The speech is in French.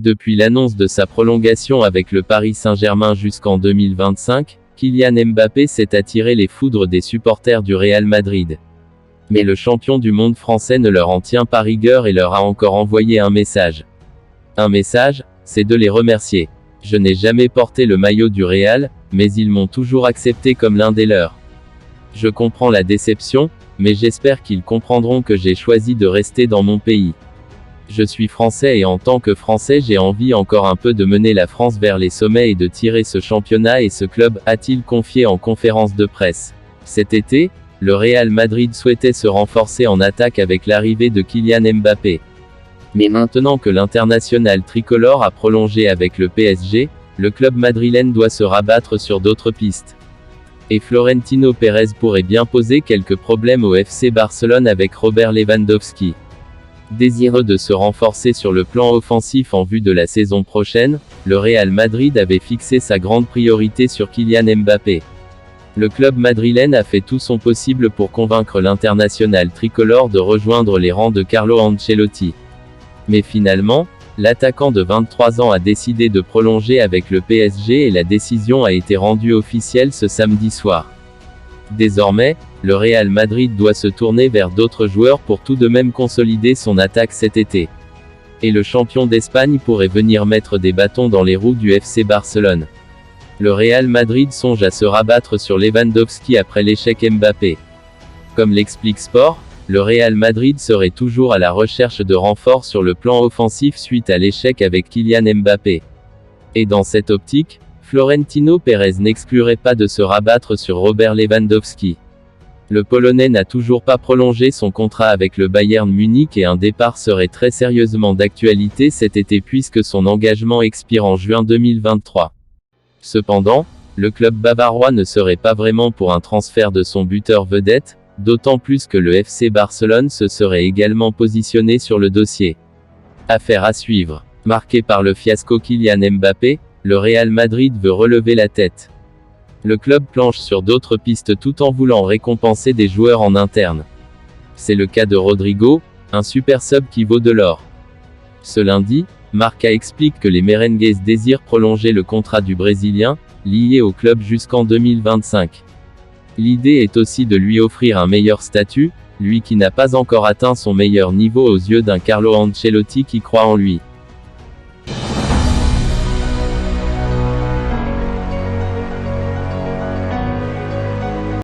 Depuis l'annonce de sa prolongation avec le Paris Saint-Germain jusqu'en 2025, Kylian Mbappé s'est attiré les foudres des supporters du Real Madrid. Mais le champion du monde français ne leur en tient pas rigueur et leur a encore envoyé un message. Un message, c'est de les remercier. Je n'ai jamais porté le maillot du Real, mais ils m'ont toujours accepté comme l'un des leurs. Je comprends la déception, mais j'espère qu'ils comprendront que j'ai choisi de rester dans mon pays. Je suis français et en tant que français j'ai envie encore un peu de mener la France vers les sommets et de tirer ce championnat et ce club, a-t-il confié en conférence de presse. Cet été, le Real Madrid souhaitait se renforcer en attaque avec l'arrivée de Kylian Mbappé. Mais maintenant que l'international tricolore a prolongé avec le PSG, le club madrilène doit se rabattre sur d'autres pistes. Et Florentino Pérez pourrait bien poser quelques problèmes au FC Barcelone avec Robert Lewandowski. Désireux de se renforcer sur le plan offensif en vue de la saison prochaine, le Real Madrid avait fixé sa grande priorité sur Kylian Mbappé. Le club madrilène a fait tout son possible pour convaincre l'international tricolore de rejoindre les rangs de Carlo Ancelotti. Mais finalement, l'attaquant de 23 ans a décidé de prolonger avec le PSG et la décision a été rendue officielle ce samedi soir. Désormais, le Real Madrid doit se tourner vers d'autres joueurs pour tout de même consolider son attaque cet été. Et le champion d'Espagne pourrait venir mettre des bâtons dans les roues du FC Barcelone. Le Real Madrid songe à se rabattre sur Lewandowski après l'échec Mbappé. Comme l'explique Sport, le Real Madrid serait toujours à la recherche de renforts sur le plan offensif suite à l'échec avec Kylian Mbappé. Et dans cette optique, Florentino Pérez n'exclurait pas de se rabattre sur Robert Lewandowski. Le Polonais n'a toujours pas prolongé son contrat avec le Bayern Munich et un départ serait très sérieusement d'actualité cet été puisque son engagement expire en juin 2023. Cependant, le club bavarois ne serait pas vraiment pour un transfert de son buteur vedette, d'autant plus que le FC Barcelone se serait également positionné sur le dossier. Affaire à suivre. Marqué par le fiasco Kylian Mbappé, le Real Madrid veut relever la tête. Le club planche sur d'autres pistes tout en voulant récompenser des joueurs en interne. C'est le cas de Rodrigo, un super sub qui vaut de l'or. Ce lundi, Marca explique que les Merengues désirent prolonger le contrat du Brésilien, lié au club jusqu'en 2025. L'idée est aussi de lui offrir un meilleur statut, lui qui n'a pas encore atteint son meilleur niveau aux yeux d'un Carlo Ancelotti qui croit en lui.